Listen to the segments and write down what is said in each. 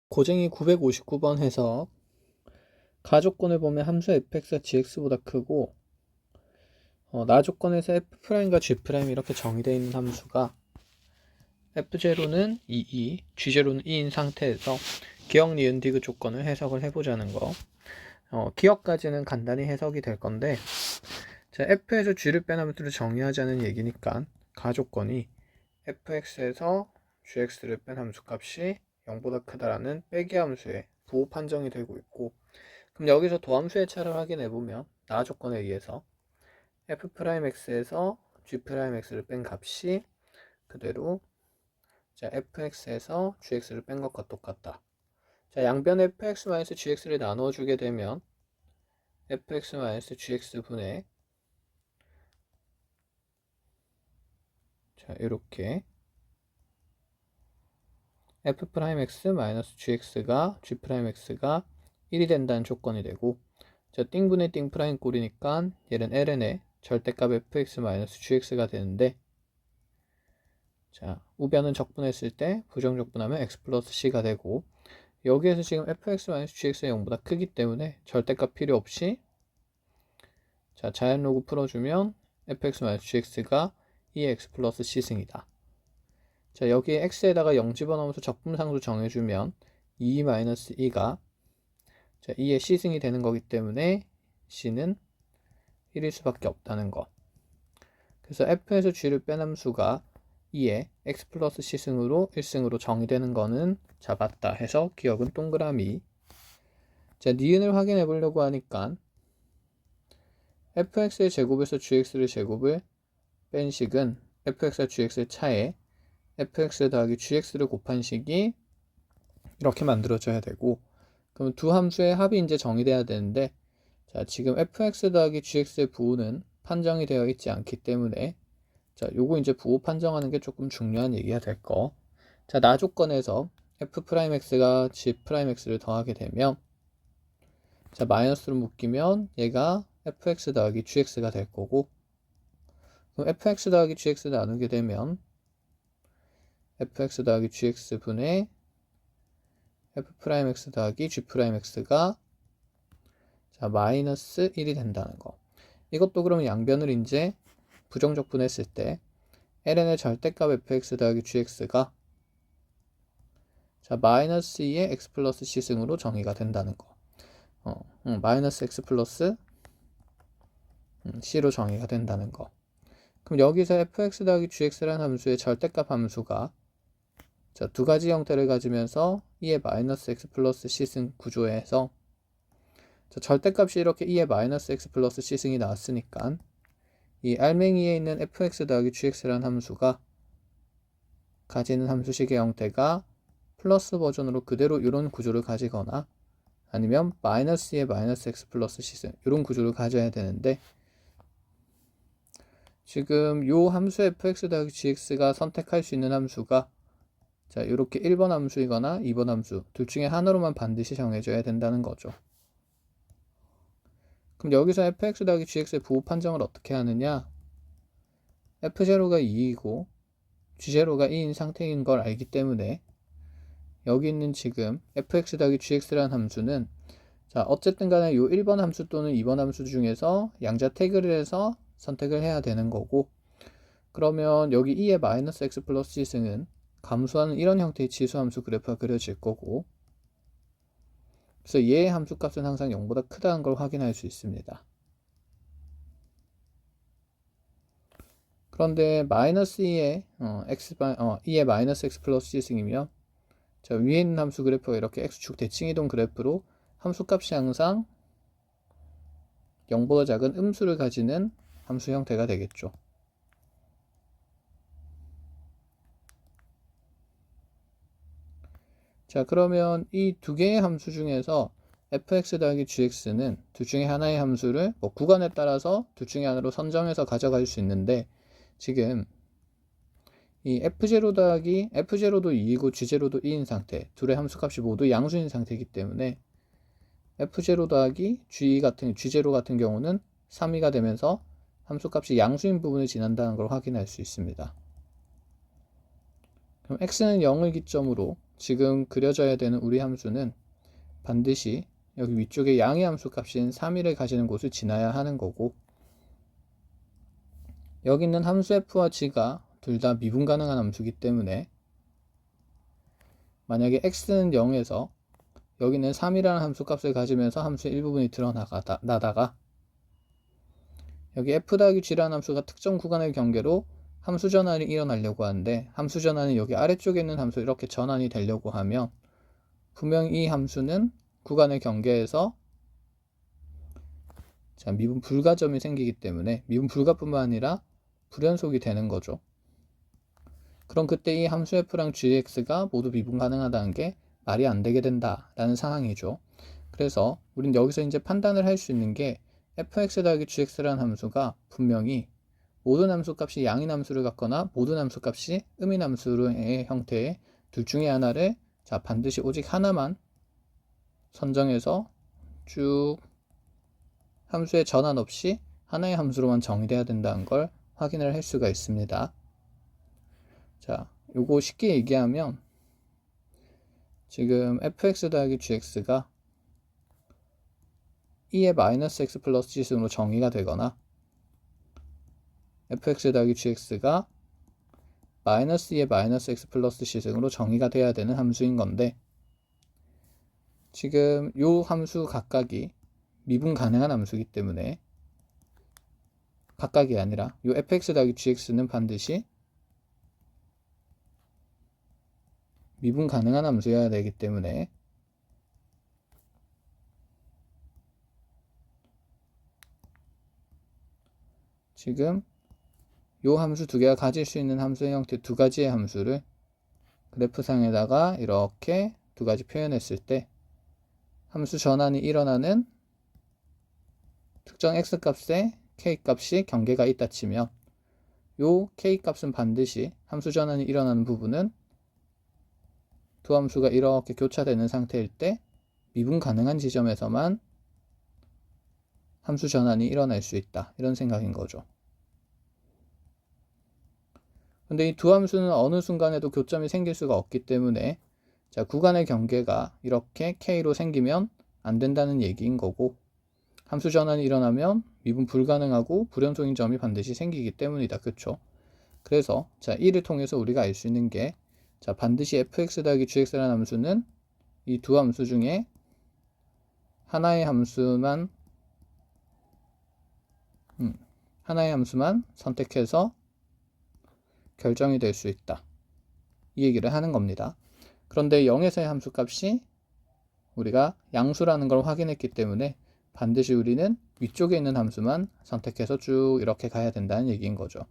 고쟁이 959번 해석. 가조건을 보면 함수 fx가 gx보다 크고 나조건에서 f'과 g' 이렇게 정의되어 있는 함수가 f0는 2, g0는 2인 상태에서 기억, 니은, 디귿 조건을 해석을 해보자는 거. 기억까지는 간단히 해석이 될 건데, 자, f에서 g를 뺀 함수를 정의하자는 얘기니까 가조건이 fx에서 gx를 뺀 함수 값이 0보다 크다라는 빼기 함수의 부호 판정이 되고 있고, 그럼 여기서 도함수의 차를 확인해보면 나 조건에 의해서 f'x에서 g'x를 뺀 값이 그대로 자 fx에서 gx를 뺀 것과 똑같다. 자, 양변 fx-gx를 나눠주게 되면 fx-gx 분의 자 이렇게 f'x-gx가 g'x가 1이 된다는 조건이 되고, 자 띵분의 띵 프라임 꼴이니까 얘는 ln의 절대값 fx-gx가 되는데, 자 우변은 적분했을 때 부정적분하면 x 플러스 c가 되고, 여기에서 지금 fx-gx가 0보다 크기 때문에 절대값 필요 없이 자 자연로그 풀어주면 fx-gx가 2x 플러스 c승이다. 자 여기에 x에다가 0 집어넣으면서 적분상수 정해주면 2-2가 자 2의 c승이 되는 거기 때문에 c는 1일 수밖에 없다는 거. 그래서 f에서 g를 뺀 함수가 2의 x 플러스 c승으로 1승으로 정의되는 거는 잡았다 해서 기억은 동그라미. 자 니은을 확인해 보려고 하니까 fx의 제곱에서 gx를 제곱을 뺀 식은 fx와 gx의 차에 fx 더하기 gx를 곱한 식이 이렇게 만들어져야 되고, 그럼 두 함수의 합이 이제 정의돼야 되는데, 자 지금 fx 더하기 gx의 부호는 판정이 되어 있지 않기 때문에 자 요거 이제 부호 판정하는 게 조금 중요한 얘기가 될 거. 자 나 조건에서 f'x가 g'x를 더하게 되면 자 마이너스로 묶이면 얘가 fx 더하기 gx가 될 거고, 그럼 fx 더하기 gx 나누게 되면 fx 더하기 gx 분의 f'x 더하기 g'x가 자 마이너스 1이 된다는 거. 이것도 그러면 양변을 이제 부정적분했을 때 ln의 절대값 fx 더하기 gx가 자 마이너스 2의 x 플러스 c승으로 정의가 된다는 거. 마이너스 x 플러스 c로 정의가 된다는 거. 그럼 여기서 fx 더하기 gx라는 함수의 절대값 함수가 자 두 가지 형태를 가지면서 2의 마이너스 x 플러스 c승 구조에서 자 절대값이 이렇게 2의 마이너스 x 플러스 c승이 나왔으니까 이 알맹이에 있는 fx 더하기 gx라는 함수가 가지는 함수식의 형태가 플러스 버전으로 그대로 이런 구조를 가지거나 아니면 마이너스 2의 마이너스 x 플러스 c승 이런 구조를 가져야 되는데, 지금 요 함수 fx 더하기 gx가 선택할 수 있는 함수가 자 이렇게 1번 함수이거나 2번 함수 둘 중에 하나로만 반드시 정해져야 된다는 거죠. 그럼 여기서 fx 더하기 gx의 부호 판정을 어떻게 하느냐, f0가 2이고 g0가 2인 상태인 걸 알기 때문에 여기 있는 지금 fx 더하기 gx라는 함수는 자 어쨌든 간에 요 1번 함수 또는 2번 함수 중에서 양자 태그를 해서 선택을 해야 되는 거고, 그러면 여기 2의 마이너스 x 플러스 c승은 감소하는 이런 형태의 지수함수 그래프가 그려질 거고, 그래서 얘의 함수값은 항상 0보다 크다는 걸 확인할 수 있습니다. 그런데 마이너스 2의 2의 마이너스 x 플러스 c승이면 자 위에 있는 함수 그래프가 이렇게 x축 대칭이동 그래프로 함수값이 항상 0보다 작은 음수를 가지는 함수 형태가 되겠죠. 자 그러면 이 두 개의 함수 중에서 fx 더하기 gx는 둘 중에 하나의 함수를 구간에 따라서 둘 중에 하나로 선정해서 가져갈 수 있는데, 지금 이 f0 더하기 f0도 2이고 g0도 2인 상태, 둘의 함수값이 모두 양수인 상태이기 때문에 f0 더하기 g0 같은 경우는 3이가 되면서 함수값이 양수인 부분을 지난다는 걸 확인할 수 있습니다. 그럼 x는 0을 기점으로 지금 그려져야 되는 우리 함수는 반드시 여기 위쪽에 양의 함수 값인 3을 가지는 곳을 지나야 하는 거고, 여기 있는 함수 f와 g가 둘 다 미분 가능한 함수이기 때문에 만약에 x는 0에서 여기는 3이라는 함수 값을 가지면서 함수의 일부분이 드러나다가 여기 f-g라는 함수가 특정 구간의 경계로 함수 전환이 일어나려고 하는데, 함수 전환이 여기 아래쪽에 있는 함수 이렇게 전환이 되려고 하면 분명히 이 함수는 구간의 경계에서 미분 불가점이 생기기 때문에 미분 불가뿐만 아니라 불연속이 되는 거죠. 그럼 그때 이 함수 f랑 gx가 모두 미분 가능하다는 게 말이 안 되게 된다라는 상황이죠. 그래서 우린 여기서 이제 판단을 할 수 있는 게 fx-gx라는 함수가 분명히 모든 함수 값이 양인 함수를 갖거나 모든 함수 값이 음인 함수의 형태의 둘 중에 하나를 반드시 오직 하나만 선정해서 쭉 함수의 전환 없이 하나의 함수로만 정의돼야 된다는 걸 확인을 할 수가 있습니다. 자, 요거 쉽게 얘기하면 지금 fx-gx가 2의 마이너스 x 플러스 g승으로 정의가 되거나 fx-gx가 마이너스 2의 마이너스 x 플러스 c승으로 정의가 돼야 되는 함수인 건데, 지금 요 함수 각각이 미분 가능한 함수이기 때문에 각각이 아니라 요 fx-gx는 반드시 미분 가능한 함수여야 되기 때문에 지금 요 함수 두 개가 가질 수 있는 함수의 형태 두 가지의 함수를 그래프상에다가 이렇게 두 가지 표현했을 때 함수 전환이 일어나는 특정 x값에 k값이 경계가 있다 치면 요 k값은 반드시 함수 전환이 일어나는 부분은 두 함수가 이렇게 교차되는 상태일 때 미분 가능한 지점에서만 함수 전환이 일어날 수 있다, 이런 생각인 거죠. 근데 이 두 함수는 어느 순간에도 교점이 생길 수가 없기 때문에 구간의 경계가 이렇게 k로 생기면 안 된다는 얘기인 거고, 함수 전환이 일어나면 미분 불가능하고 불연속인 점이 반드시 생기기 때문이다. 그쵸? 그래서 이를 통해서 우리가 알 수 있는 게 반드시 fx-gx라는 함수는 이 두 함수 중에 하나의 함수만 선택해서 결정이 될 수 있다, 이 얘기를 하는 겁니다. 그런데 0에서의 함수값이 우리가 양수라는 걸 확인했기 때문에 반드시 우리는 위쪽에 있는 함수만 선택해서 쭉 이렇게 가야 된다는 얘기인 거죠.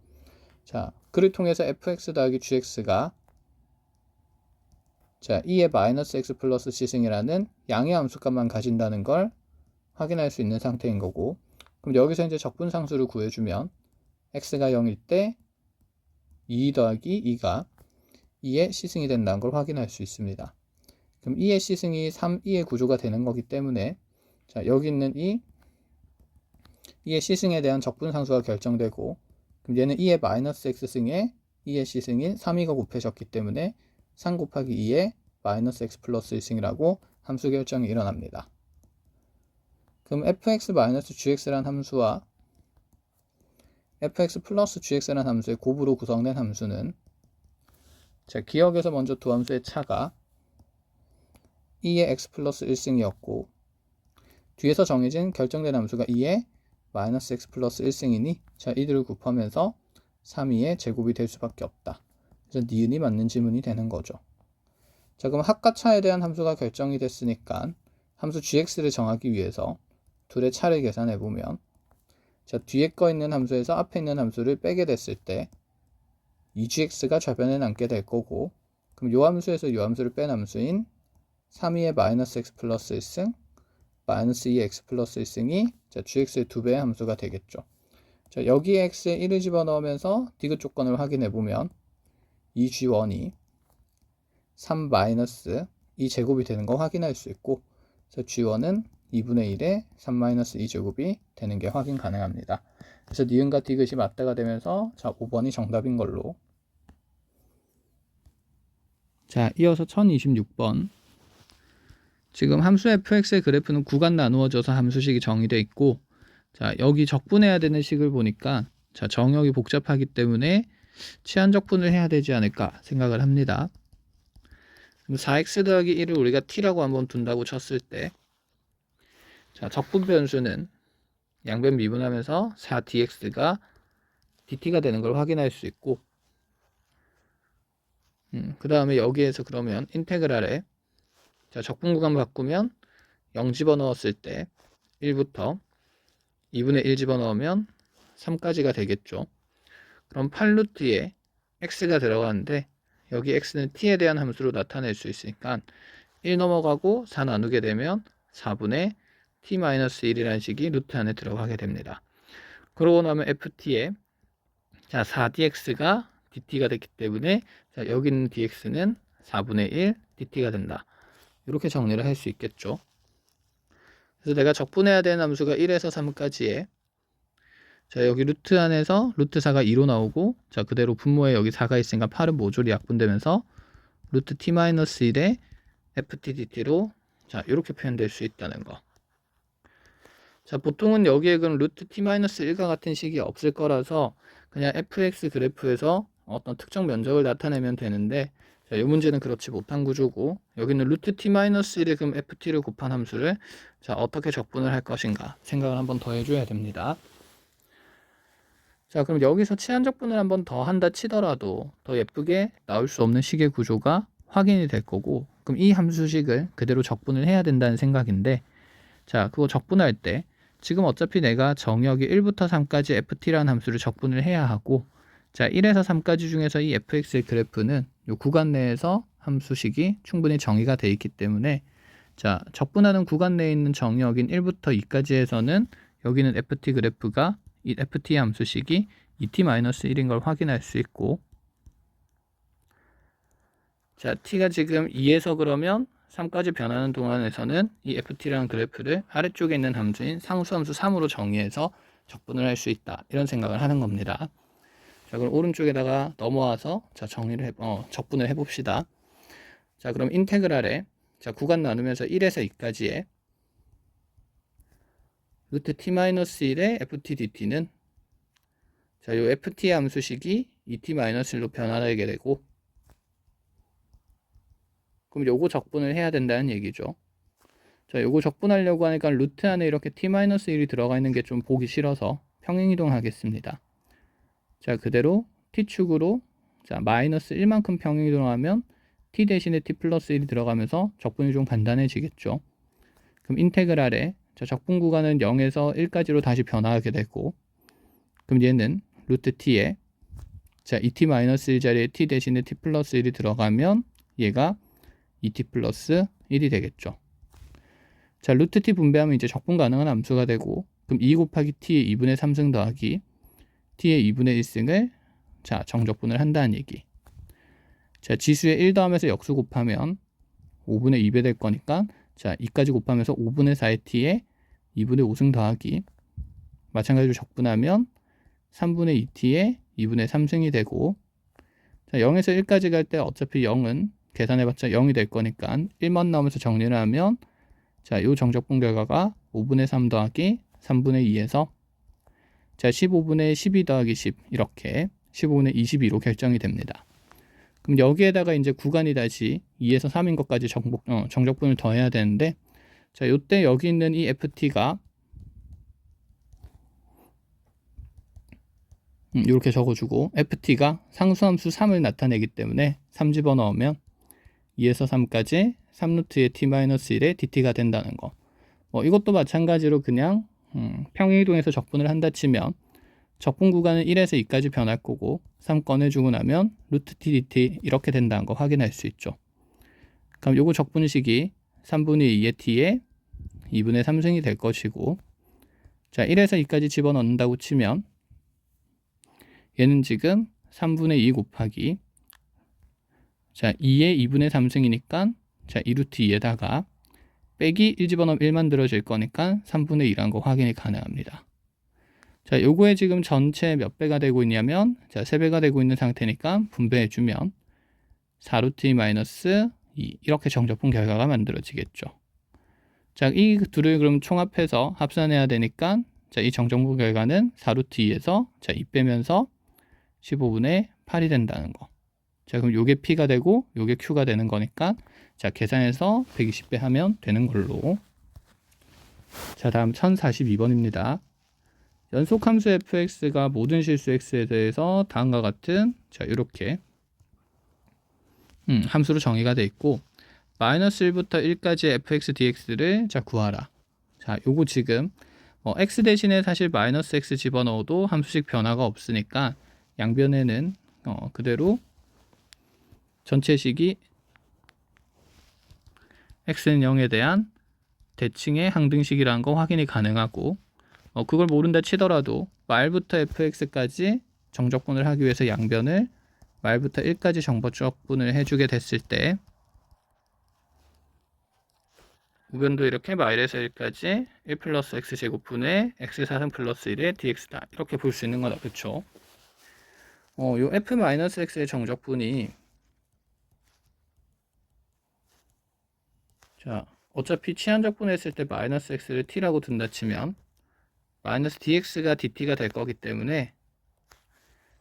그를 통해서 fx-gx가 2의 마이너스 x 플러스 c승이라는 양의 함수값만 가진다는 걸 확인할 수 있는 상태인 거고, 그럼 여기서 이제 적분상수를 구해주면 x가 0일 때 2 더하기 2가 2의 c승이 된다는 걸 확인할 수 있습니다. 그럼 2의 c승이 3, 2의 구조가 되는 거기 때문에 여기 있는 2의 c승에 대한 적분상수가 결정되고, 그럼 얘는 2의 마이너스 x승에 2의 c승인 3이가 곱해졌기 때문에 3 곱하기 2의 마이너스 x 플러스 1승이라고 함수 결정이 일어납니다. 그럼 fx-gx라는 함수와 fx 플러스 gx라는 함수의 곱으로 구성된 함수는 기억에서 먼저 두 함수의 차가 2의 x 플러스 1승이었고 뒤에서 정해진 결정된 함수가 2의 마이너스 x 플러스 1승이니 이들을 곱하면서 3, 2의 제곱이 될 수밖에 없다. 그래서 니은이 맞는 지문이 되는 거죠. 그럼 합과 차에 대한 함수가 결정이 됐으니까 함수 gx를 정하기 위해서 둘의 차를 계산해 보면 뒤에 거 있는 함수에서 앞에 있는 함수를 빼게 됐을 때 2gx가 좌변에 남게 될 거고, 그럼 요 함수에서 요 함수를 뺀 함수인 3, 2의 마이너스 x 플러스 1승 마이너스 2의 x 플러스 1승이 gx의 2배의 함수가 되겠죠. 여기에 x에 1을 집어넣으면서 디귿 조건을 확인해 보면 2g1이 3 마이너스 2 제곱이 되는 거 확인할 수 있고, 그래서 g1은 2분의 1에 3 마이너스 2 제곱이 되는 게 확인 가능합니다. 그래서 니은과 디귿이 맞다가 되면서 5번이 정답인 걸로 자, 이어서 1026번. 지금 함수 fx의 그래프는 구간 나누어져서 함수식이 정의되어 있고, 자, 여기 적분해야 되는 식을 보니까, 자, 정역이 복잡하기 때문에 치환 적분을 해야 되지 않을까 생각을 합니다. 그럼 4x 더하기 1을 우리가 t라고 한번 둔다고 쳤을 때, 자, 적분 변수는 양변 미분하면서 4dx가 dt가 되는 걸 확인할 수 있고, 그 다음에 여기에서 그러면 인테그랄에, 자, 적분 구간 바꾸면 0 집어넣었을 때 1부터 2분의 1 집어넣으면 3까지가 되겠죠. 그럼 8루트에 x가 들어가는데, 여기 x는 t에 대한 함수로 나타낼 수 있으니까 1 넘어가고 4 나누게 되면 4분의 t-1이라는 식이 루트 안에 들어가게 됩니다. 그러고 나면 ft에, 자, 4dx가 dt가 됐기 때문에, 자, 여기 있는 dx는 4분의 1 dt가 된다. 이렇게 정리를 할 수 있겠죠. 그래서 내가 적분해야 되는 함수가 1에서 3까지에, 자, 여기 루트 안에서 루트 4가 2로 나오고, 자, 그대로 분모에 여기 4가 있으니까 8은 모조리 약분되면서 루트 t-1의 ft dt로, 자, 이렇게 표현될 수 있다는 거. 자, 보통은 여기에 그럼 루트 t-1과 같은 식이 없을 거라서 그냥 fx 그래프에서 어떤 특정 면적을 나타내면 되는데, 자, 이 문제는 그렇지 못한 구조고, 여기는 루트 t-1에 그럼 ft를 곱한 함수를, 자, 어떻게 적분을 할 것인가 생각을 한번 더 해줘야 됩니다. 자, 그럼 여기서 치환 적분을 한번 더 한다 치더라도 더 예쁘게 나올 수 없는 식의 구조가 확인이 될 거고, 그럼 이 함수식을 그대로 적분을 해야 된다는 생각인데, 자, 그거 적분할 때 지금 어차피 내가 정역이 1부터 3까지 ft라는 함수를 적분을 해야 하고, 자, 1에서 3까지 중에서 이 fx의 그래프는 이 구간 내에서 함수식이 충분히 정의가 되어 있기 때문에, 자, 적분하는 구간 내에 있는 정역인 1부터 2까지에서는 여기는 ft 그래프가 이 ft 함수식이 2t-1인 걸 확인할 수 있고, 자, t가 지금 2에서 그러면 3까지 변하는 동안에서는 이 ft라는 그래프를 아래쪽에 있는 함수인 상수함수 3으로 정의해서 적분을 할 수 있다. 이런 생각을 하는 겁니다. 자, 그럼 오른쪽에다가 넘어와서, 자, 적분을 해봅시다. 자, 그럼 인테그랄에, 자, 구간 나누면서 1에서 2까지의 루트 t-1의 ft dt는, 자, 요 ft 함수식이 2t-1로 변화하게 되고, 그럼 요거 적분을 해야 된다는 얘기죠. 자, 요거 적분하려고 하니까 루트 안에 이렇게 t-1이 들어가 있는 게 좀 보기 싫어서 평행이동 하겠습니다. 자, 그대로 t축으로, 자, 마이너스 1만큼 평행이동하면 t 대신에 t 플러스 1이 들어가면서 적분이 좀 간단해지겠죠. 그럼 인테그랄에, 자, 적분 구간은 0에서 1까지로 다시 변화하게 되고, 그럼 얘는 루트 t에, 자, 2t-1 자리에 t 대신에 t 플러스 1이 들어가면 얘가 2t 플러스 1이 되겠죠. 자, 루트 t 분배하면 이제 적분 가능한 함수가 되고, 그럼 2 곱하기 t의 2분의 3승 더하기 t의 2분의 1승을, 자, 정적분을 한다는 얘기. 자, 지수에 1 더하면서 역수 곱하면 5분의 2배 될 거니까, 자, 2까지 곱하면서 5분의 4의 t에 2분의 5승 더하기, 마찬가지로 적분하면 3분의 2t에 2분의 3승이 되고, 자, 0에서 1까지 갈 때 어차피 0은 계산해봤자 0이 될 거니까 1만 나오면서 정리를 하면, 자, 요 정적분 결과가 5분의 3 더하기 3분의 2에서, 자, 15분의 12 더하기 10, 이렇게 15분의 22로 결정이 됩니다. 그럼 여기에다가 이제 구간이 다시 2에서 3인 것까지 정적분을 더해야 되는데, 자, 요때 여기 있는 이 ft가 이렇게 적어주고, ft가 상수함수 3을 나타내기 때문에 3 집어넣으면 2에서 3까지 3루트의 t-1의 dt가 된다는 거. 이것도 마찬가지로 그냥 평행이동에서 적분을 한다 치면 적분 구간은 1에서 2까지 변할 거고, 3 꺼내주고 나면 루트 t dt 이렇게 된다는 거 확인할 수 있죠. 그럼 요거 적분식이 3분의 2의 t에 2분의 3승이 될 것이고, 자, 1에서 2까지 집어넣는다고 치면 얘는 지금 3분의 2 곱하기, 자, 2의 2분의 3승이니까, 자, 2루트 2에다가 빼기 1 집어넣으면 1 만들어질 거니까 3분의 2라는 거 확인이 가능합니다. 자, 요거에 지금 전체 몇 배가 되고 있냐면, 자, 3배가 되고 있는 상태니까 분배해주면 4루트 2 마이너스 2 이렇게 정적분 결과가 만들어지겠죠. 자, 이 둘을 그럼 총합해서 합산해야 되니까 자, 이 정적분 결과는 4루트 2에서 자, 2 빼면서 15분의 8이 된다는 거. 자, 그럼 요게 P가 되고 요게 Q가 되는 거니까 자, 계산해서 120배 하면 되는 걸로. 자, 다음 1042번입니다. 연속함수 fx가 모든 실수 x에 대해서 다음과 같은 자, 이렇게 함수로 정의가 돼 있고 마이너스 1부터 1까지 fx dx를 자, 구하라. 자, 요거 지금 x 대신에 사실 마이너스 x 집어넣어도 함수식 변화가 없으니까 양변에는 그대로 전체식이 x는 0에 대한 대칭의 항등식이라는 거 확인이 가능하고 그걸 모른다 치더라도 말부터 fx까지 정적분을 하기 위해서 양변을 말부터 1까지 정적분을 해주게 됐을 때 우변도 이렇게 마일에서 1까지 1 플러스 x제곱분의 x4승 플러스 1의 dx다 이렇게 볼 수 있는 거다. 그쵸? 요 f-x의 정적분이 자, 어차피 치환적분 했을 때 마이너스 x를 t라고 둔다 치면 마이너스 dx가 dt가 될 거기 때문에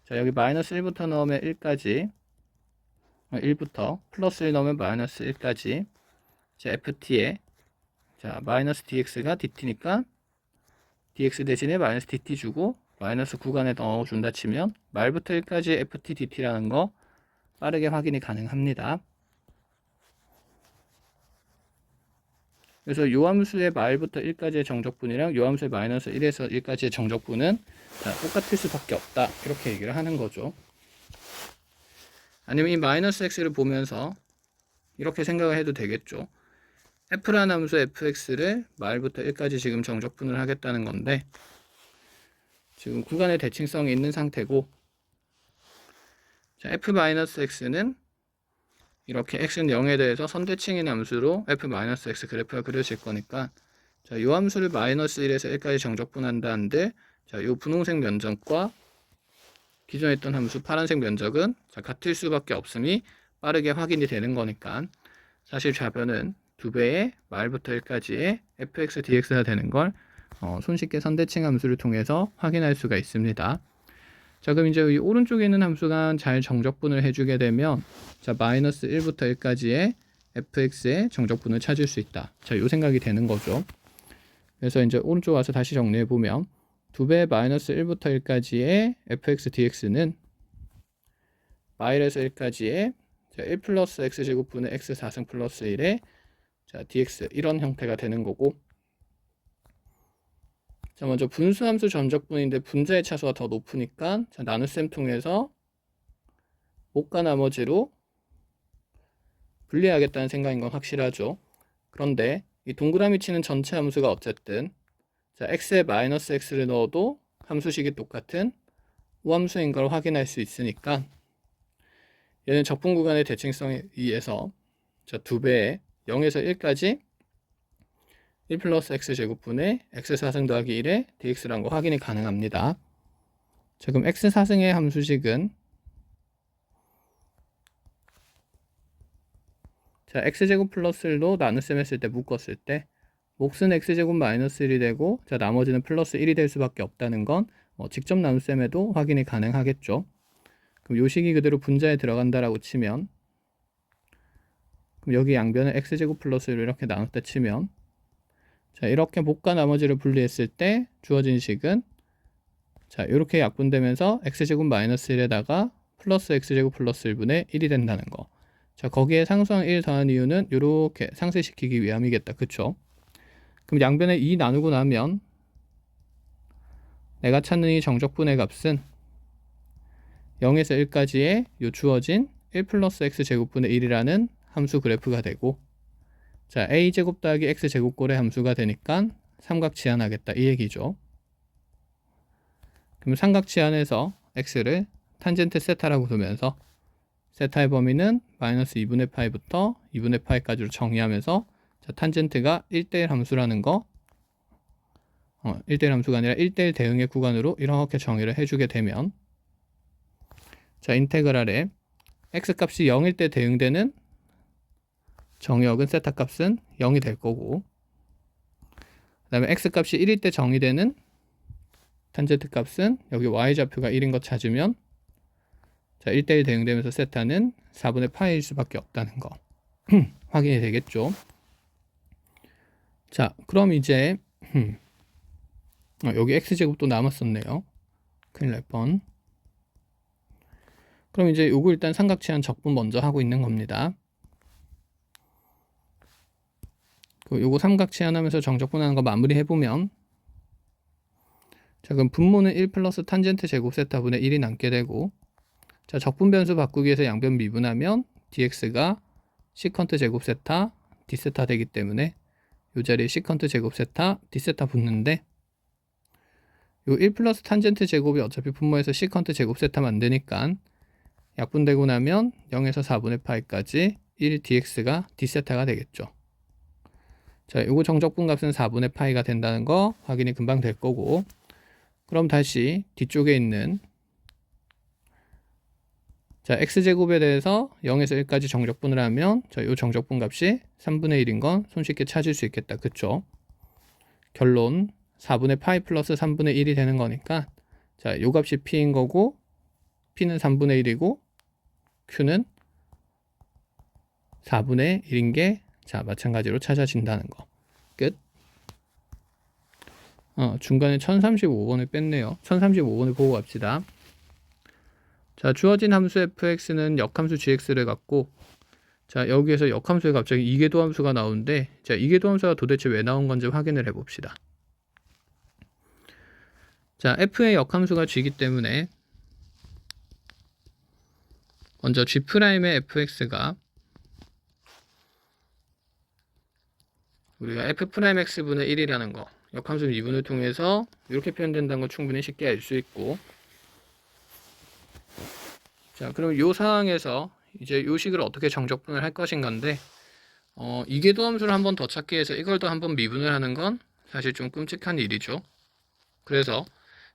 자, 여기 마이너스 1부터 넣으면 1까지 1부터 플러스 1 넣으면 마이너스 1까지 자, ft에 자, 마이너스 dx가 dt니까 dx 대신에 마이너스 dt 주고 마이너스 구간에 넣어준다 치면 말부터 1까지 ft dt라는 거 빠르게 확인이 가능합니다. 그래서 요 함수의 말부터 1까지의 정적분이랑 요 함수의 마이너스 1에서 1까지의 정적분은 똑같을 수밖에 없다 이렇게 얘기를 하는 거죠. 아니면 이 마이너스 x를 보면서 이렇게 생각을 해도 되겠죠. f라는 함수 fx를 말부터 1까지 지금 정적분을 하겠다는 건데 지금 구간의 대칭성이 있는 상태고 자, f-x는 이렇게 x는 0에 대해서 선대칭인 함수로 f-x 그래프가 그려질 거니까 자, 이 함수를 마이너스 1에서 1까지 정적분한다는데 자, 이 분홍색 면적과 기존에 있던 함수 파란색 면적은 자, 같을 수밖에 없음이 빠르게 확인이 되는 거니까 사실 좌변은 2배의 말부터 1까지의 fx dx가 되는 걸 손쉽게 선대칭 함수를 통해서 확인할 수가 있습니다. 자, 그럼 이제 이 오른쪽에 있는 함수가 잘 정적분을 해주게 되면 자, 마이너스 1부터 1까지의 fx의 정적분을 찾을 수 있다. 자, 요 생각이 되는 거죠. 그래서 이제 오른쪽 와서 다시 정리해 보면 2배 마이너스 1부터 1까지의 fx dx는 마일에서 1까지의 1 플러스 x제곱분의 x4승 플러스 1의 자, dx 이런 형태가 되는 거고 자, 먼저 분수함수 전적분인데 분자의 차수가 더 높으니까 자, 나눗셈 통해서 못과 나머지로 분리하겠다는 생각인 건 확실하죠. 그런데 이 동그라미 치는 전체 함수가 어쨌든 자, x에 마이너스 x를 넣어도 함수식이 똑같은 우함수인 걸 확인할 수 있으니까 얘는 적분 구간의 대칭성에 의해서 자, 2배의 0에서 1까지 1 플러스 x제곱분의 x4승 더하기 1의 dx라는 거 확인이 가능합니다. 자, 그럼 x4승의 함수식은 자, x제곱 플러스 1로 나눗셈 했을 때 묶었을 때 몫은 x제곱 마이너스 1이 되고 자, 나머지는 플러스 1이 될 수밖에 없다는 건 직접 나눗셈에도 확인이 가능하겠죠. 그럼 요 식이 그대로 분자에 들어간다라고 치면 그럼 여기 양변을 x제곱 플러스 1로 이렇게 나눴다 치면 자, 이렇게 몫과 나머지를 분리했을 때 주어진 식은 자, 이렇게 약분되면서 x제곱 마이너스 1에다가 플러스 x제곱 플러스 1분의 1이 된다는 거. 자, 거기에 상수항 1 더한 이유는 이렇게 상쇄시키기 위함이겠다. 그쵸? 그럼 양변에 2 나누고 나면 내가 찾는 이 정적분의 값은 0에서 1까지의 요 주어진 1 플러스 x제곱분의 1이라는 함수 그래프가 되고 자, a제곱 더하기 x제곱꼴의 함수가 되니까 삼각 치환하겠다 이 얘기죠. 그럼 삼각 치환해서 x를 탄젠트 세타라고 두면서 세타의 범위는 마이너스 2분의 파이부터 2분의 파이까지로 정의하면서 자, 탄젠트가 1대1 함수라는 거 1대1 함수가 아니라 1대1 대응의 구간으로 이렇게 정의를 해주게 되면 자, 인테그랄에 x값이 0일 때 대응되는 정의역은 세타 값은 0이 될 거고, 그 다음에 x값이 1일 때 정의되는 탄젠트 값은 여기 y좌표가 1인 거 찾으면, 자 1대1 대응되면서 세타는 4분의 파이일 수밖에 없다는 거 확인이 되겠죠. 자 그럼 이제 여기 x제곱 또 남았었네요. 큰일 날 뻔. 그럼 이제 요거 일단 삼각치환 적분 먼저 하고 있는 겁니다. 요거 삼각치환 하면서 정적분하는 거 마무리 해보면, 자 그럼 분모는 1 플러스 탄젠트 제곱 세타분의 1이 남게 되고, 자 적분 변수 바꾸기 위해서 양변 미분하면 dx가 시컨트 제곱 세타 d세타 되기 때문에 요 자리에 시컨트 제곱 세타 d세타 붙는데, 요 1 플러스 탄젠트 제곱이 어차피 분모에서 시컨트 제곱 세타 만드니까 약분되고 나면 0에서 4분의 파이까지 1 dx가 d세타가 되겠죠. 자 요거 정적분 값은 4분의 파이가 된다는 거 확인이 금방 될 거고, 그럼 다시 뒤쪽에 있는 자 x제곱에 대해서 0에서 1까지 정적분을 하면 자 요 정적분 값이 3분의 1인 건 손쉽게 찾을 수 있겠다. 그쵸? 결론 4분의 파이 플러스 3분의 1이 되는 거니까, 자 요 값이 p인 거고 p는 3분의 1이고 q는 4분의 1인 게 자 마찬가지로 찾아진다는 거. 끝. 중간에 1035번을 뺐네요. 1035번을 보고 갑시다. 자 주어진 함수 fx는 역함수 gx를 갖고, 자 여기에서 역함수에 갑자기 이계도함수가 나오는데, 자 이계도함수가 도대체 왜 나온 건지 확인을 해 봅시다. 자 f의 역함수가 g이기 때문에 먼저 g'의 fx가 우리가 f'x분의 1이라는 거 역함수 미분을 통해서 이렇게 표현된다는 걸 충분히 쉽게 알 수 있고, 자 그럼 이 상황에서 이제 이 식을 어떻게 정적분을 할 것인가인데, 이계도함수를 한 번 더 찾기 위해서 이걸 더 한번 미분을 하는 건 사실 좀 끔찍한 일이죠. 그래서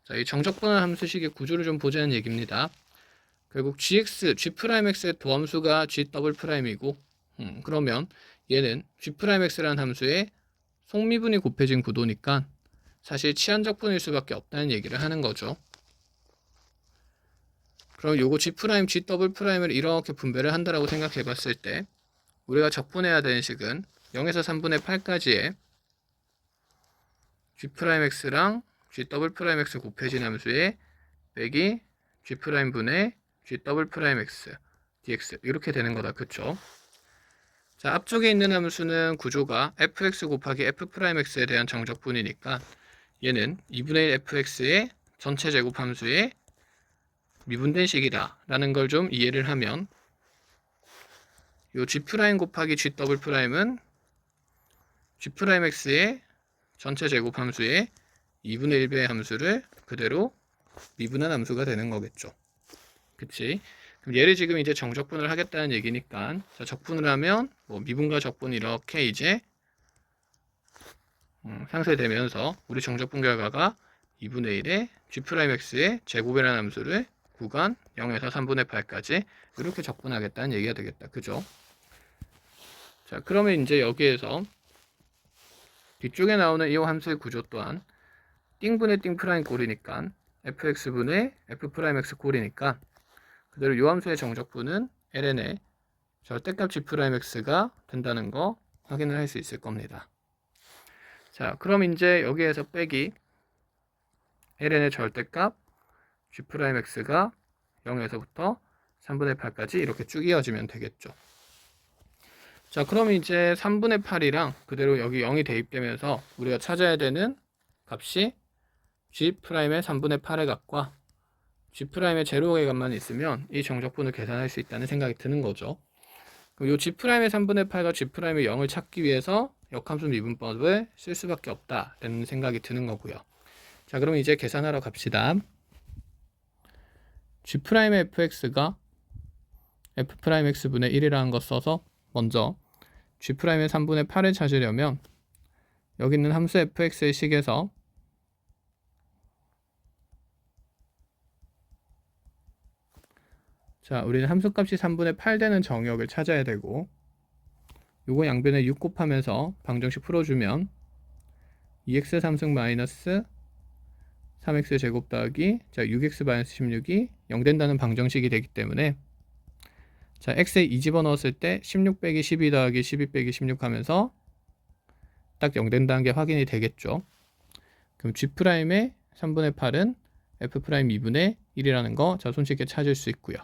자, 이 정적분할 함수식의 구조를 좀 보자는 얘기입니다. 결국 g'x의 도함수가 g'이고, 그러면 얘는 g'x라는 함수의 속미분이 곱해진 구도니까 사실 치환적분일 수밖에 없다는 얘기를 하는 거죠. 그럼 요거 g'을 이렇게 분배를 한다라고 생각해 봤을 때 우리가 적분해야 되는 식은 0에서 3분의 8까지의 g'x랑 g'x 곱해진 함수의 빼기 g'분의 g'x dx 이렇게 되는 거다. 그쵸? 자, 앞쪽에 있는 함수는 구조가 fx 곱하기 f'x에 대한 정적분이니까 얘는 2분의 1 fx의 전체 제곱 함수의 미분된 식이다 라는 걸 좀 이해를 하면, 요 g' 곱하기 g'은 g'x의 전체 제곱 함수의 2분의 1배의 함수를 그대로 미분한 함수가 되는 거겠죠. 그치? 그럼 얘를 지금 이제 정적분을 하겠다는 얘기니까, 자, 적분을 하면 뭐 미분과 적분이 이렇게 이제 상쇄되면서 우리 정적분 결과가 2분의 1의 g'x의 제곱이라는 함수를 구간 0에서 3분의 8까지 이렇게 적분하겠다는 얘기가 되겠다. 그죠? 자, 그러면 이제 여기에서 뒤쪽에 나오는 이 함수의 구조 또한 띵분의 띵 프라임 꼴이니까 fx분의 f'x 꼴이니까 그대로 이 함수의 정적분은 ln의 절대값 g'x가 된다는 거 확인을 할 수 있을 겁니다. 자, 그럼 이제 여기에서 빼기 ln의 절대값 g'x가 0에서부터 3분의 8까지 이렇게 쭉 이어지면 되겠죠. 자, 그럼 이제 3분의 8이랑 그대로 여기 0이 대입되면서 우리가 찾아야 되는 값이 g'의 3분의 8의 값과 g'의 제로의 값만 있으면 이 정적분을 계산할 수 있다는 생각이 드는 거죠. 그럼 이 g'의 3분의 8과 g'의 0을 찾기 위해서 역함수 미분법을 쓸 수밖에 없다라는 생각이 드는 거고요. 자, 그럼 이제 계산하러 갑시다. g'의 fx가 f'x분의 1이라는 거 써서 먼저 g'의 3분의 8을 찾으려면 여기 있는 함수 fx의 식에서 자, 우리는 함수값이 3분의 8 되는 정역을 찾아야 되고, 요거 양변에 6 곱하면서 방정식 풀어주면 2x 3승 마이너스 3x 제곱 더하기 6x 마이너스 16이 0 된다는 방정식이 되기 때문에, 자, x에 2 집어넣었을 때 16 빼기 12 더하기 12 빼기 16 하면서 딱 0 된다는 게 확인이 되겠죠. 그럼 G'의 3분의 8은 F'2분의 1이라는 거 손쉽게 찾을 수 있고요.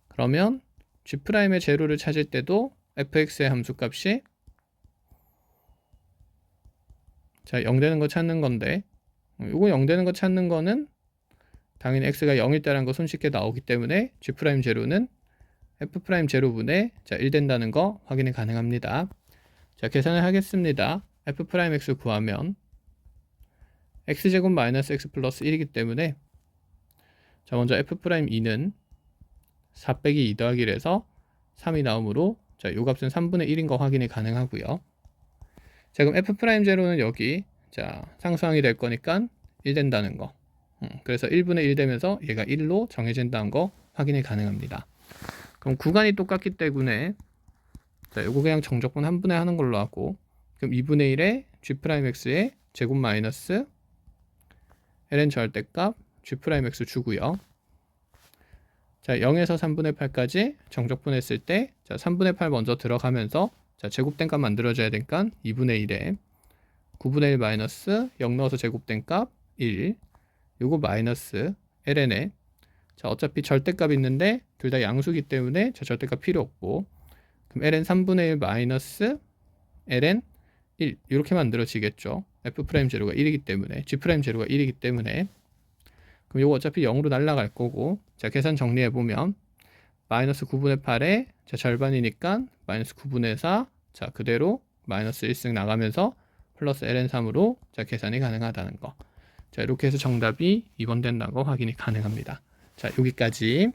그러면 G'의 제로를 찾을 때도 fx의 함수값이 0 되는 거 찾는 건데, 이거 0 되는 거 찾는 거는 당연히 x가 0일 때라는 거 손쉽게 나오기 때문에 G'0는 F'0분의 1 된다는 거 확인이 가능합니다. 자, 계산을 하겠습니다. F'x 구하면 x제곱 마이너스 x 플러스 1이기 때문에, 자, 먼저 F'2는 4 빼기 2 더하기 1에서 3이 나오므로, 자, 요 값은 3분의 1인 거 확인이 가능하고요. 자, 그럼 F'0는 여기, 자, 상수항이 될 거니까 1 된다는 거. 그래서 1분의 1 되면서 얘가 1로 정해진다는 거 확인이 가능합니다. 그럼 구간이 똑같기 때문에, 자, 요거 그냥 정적분 한 분의 하는 걸로 하고, 그럼 2분의 1에 G'x의 제곱 마이너스 ln 절대값 G'x 주고요. 자, 0에서 3분의 8까지 정적분 했을 때, 자, 3분의 8 먼저 들어가면서, 자, 제곱된 값 만들어줘야 되니까 2분의 1에 9분의 1 마이너스 0 넣어서 제곱된 값 1, 요거 마이너스 ln에, 자, 어차피 절대값 있는데 둘 다 양수기 때문에 자, 절대값 필요 없고, 그럼 ln 3분의 1 마이너스 ln 1 이렇게 만들어지겠죠. F'0가 1이기 때문에, G'0가 1이기 때문에. 그럼 요거 어차피 0으로 날아갈 거고, 자, 계산 정리해보면 마이너스 9분의 8에 자, 절반이니까 마이너스 9분의 4, 자, 그대로 마이너스 1승 나가면서 플러스 ln3으로 자, 계산이 가능하다는 거. 자, 이렇게 해서 정답이 2번 된다는 거 확인이 가능합니다. 자, 여기까지.